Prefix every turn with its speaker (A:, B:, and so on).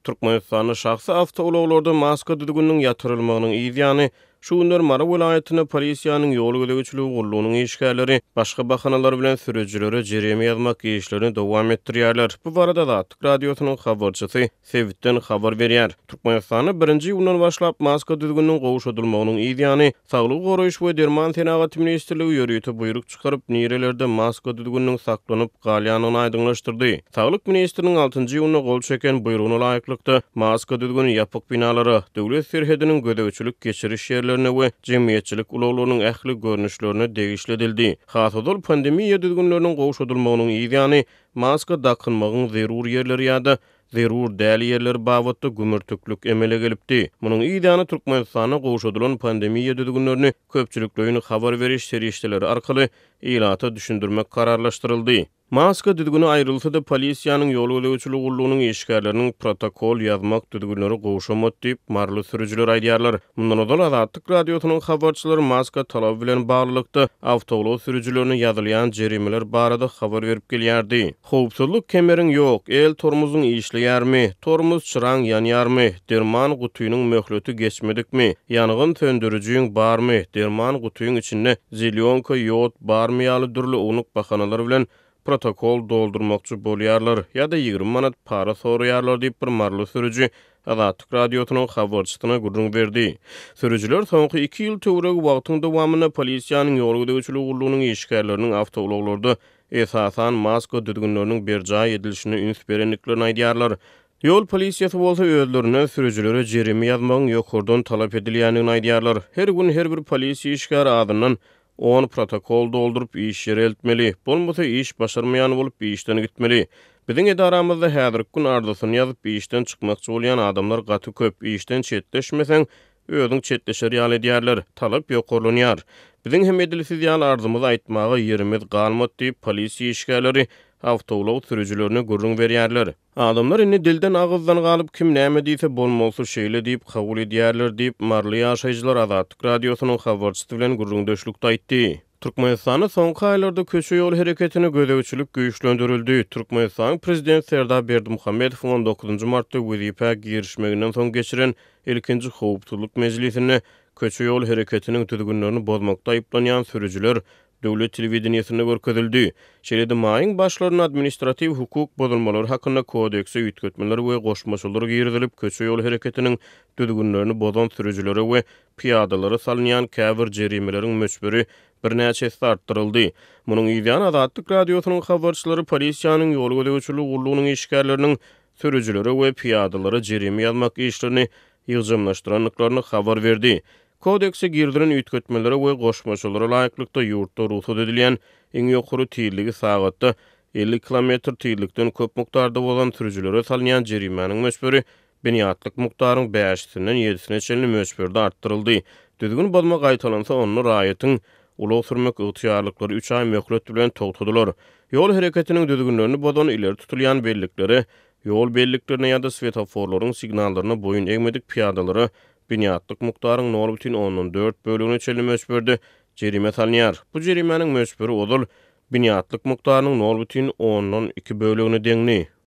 A: Türkmenistanyň şahsy awtologlarda maska düdügünüň ýatyrylmagynyň ýa şu günler Mara welaýatyna polisiýanyň ýol gölegçiligi gurulunyň işgärleri başga bahanalar bilen sürejilere jereme ýazmak işlerini dowam etdirýärler. Bu barada Zatlyk radiosynyň habarçysy Sevitden habar berýär. Türkmenistanyň 1-nji ýyldan başlap maska düdügünüň gowşadylmagynyň ýa-ni Saglyk goraýyş we derman tenagat ministrligi ýörüýeti buyruk çykaryp nirelerde maska düdügünüň saklanyp galýanyny aýdyňlaşdyrdy. Saglyk ministriniň 6-njy ýylyna gol çeken buyrugyna laýyklykda maska düdügünü ýapyk binalara, döwlet serhediniň gödegçilik geçiriş ýerlerine we jemgyýetçilik ulaglarynyň ähli görnüşlerine degişledildi. Hasodol pandemiýa düdügünleriniň gowşadylmagynyň ýa-ni maska dakynmagyň zerur ýerleri ýa-da zerur däl ýerleri babatda gümürtüklük emele gelipdi. Munyň ýa-ni Türkmenistana gowşadylan pandemiýa düdügünlerini köpçüliklerini habar beriş serişdeleri arkaly ilata düşündirmek kararlaşdyryldy. Maska düdügünü aýrylsa da polisiýanyň ýol gölegçiligi gurulunyň işgärleriniň protokol ýazmak düdügünleri gowşamat diýip marly sürüjiler aýdýarlar. Mundan öňe Zatlyk radiosynyň habarçylary maska talaby bilen baglykda awtolog sürüjilerini ýazylýan jerimeler barada habar berip gelýärdi. Howpsuzlyk kemeriň ýok, el tormuzyň işleýärmi, tormuz çıraň ýanýarmy, derman gutuýynyň möhleti geçmedikmi, ýangyn söndürüjiň barmy, derman gutuýyň içinde zilyonka ýot barmy ýaly dürli unuq bahanalar bilen protokol doldurmakçı bolýarlar ýa-da 20 manat para soraýarlar diýip bir marly sürüji Zatlyk radiosynyň habarçysyna gurrun berdi. Sürüjiler soňky 2 ýyl töwereg wagtyň dowamyna polisiýanyň ýol gödegçiligi gurulunyň işgärleriniň awtologlarda esasan maska düdügünleriniň berjaý edilişine üns berenliklerini aýdýarlar. Ýol polisiýasy bolsa özlerine sürüjilere jereme ýazmagyň ýokurdan talap edilýänini aýdýarlar. Her gün her bir polisiýa işgäri adynyň 10 protokol doldurup iş ýere eltmeli. Bolmasa iş başarmayan bolup işden gitmeli. Biziň edaramyzda häzirki gün arzusyny ýazyp işden çykmakçy bolýan adamlar gaty köp. Işden çetleşmeseň özüň çetleşer ýaly edýärler. Talap ýokurlanýar. Biziň hem edilsiz ýaly arzymyzy aýtmagy ýerimiz galmat diýip polisiýa işgärleri awtolog sürüjilerine gurrun berýärler. Adamlar inni dilden ağızdan galyp kim näme diýse bolmasy şeýle diýip kabul edýärler diýip marly ýaşaýjylar Zatlyk radiosynyň habarçysy bilen gurrundaşlykda aýtdy. Türkmenistanyň soňky aýlarda köçe ýol hereketine gödegçilik güýçlendirildi. Türkmenistan prezident Serdar Berdimuhammedow 19 martda WIPA girişmeginden soň geçiren ilkinji howpsuzlyk mejlisinde köçe ýol hereketiniň düdügünlerini bozmakda aýplanýan sürüjiler döwlet telewizionyny görkezildi. Şeýle maýyň başlaryň administrativ hukuk bozulmalary hakynda kodekse üýtgetmeler we goşmaşyklary girizilip köçe ýol hereketiniň düdügünlerini bozan sürüjilere we piýadalary salynýan käbir jerimelerin möçberi birnäçe artdyryldy. Munyň ýa-ni Zatlyk radiosynyň habarçylary polisiýanyň ýol gödegçiligi gurulunyň işgärleriniň sürüjilere we piýadalary jereme ýazmak işlerini ýygjamlaşdyranlyklaryny habar berdi. Kodekse girdiren üýtgetmelere we goşmaşyklary laýyklykda ýurtda ruhsat edilýän iň ýokary tiýilligi sagatda 50 kilometr tiýillikden köp mukdarda bolan sürüjilere salynýan jerimeniň möçberi biniatlyk mukdaryň 5-sinden 7-sine çenli möçberde artdyryldy. Düzgün bozma gaýtalansa onu raýatyň ulag sürmek ygtyýarlyklary 3 ay möhlet bilen togtadylar. Ýol hereketiniň düzgünlerini bozan ileri tutulýan bellikleri, ýol belliklerine ýa-da svetoforlaryň signallaryna boyun egmedik piýadalary biniatlyk mukdaryň 0,4 bölügine çenli möçberde jerime salynýar. Bu jerimeniň möçberi odul biniatlyk mukdarynyň 0,10-2 bölügine deňli.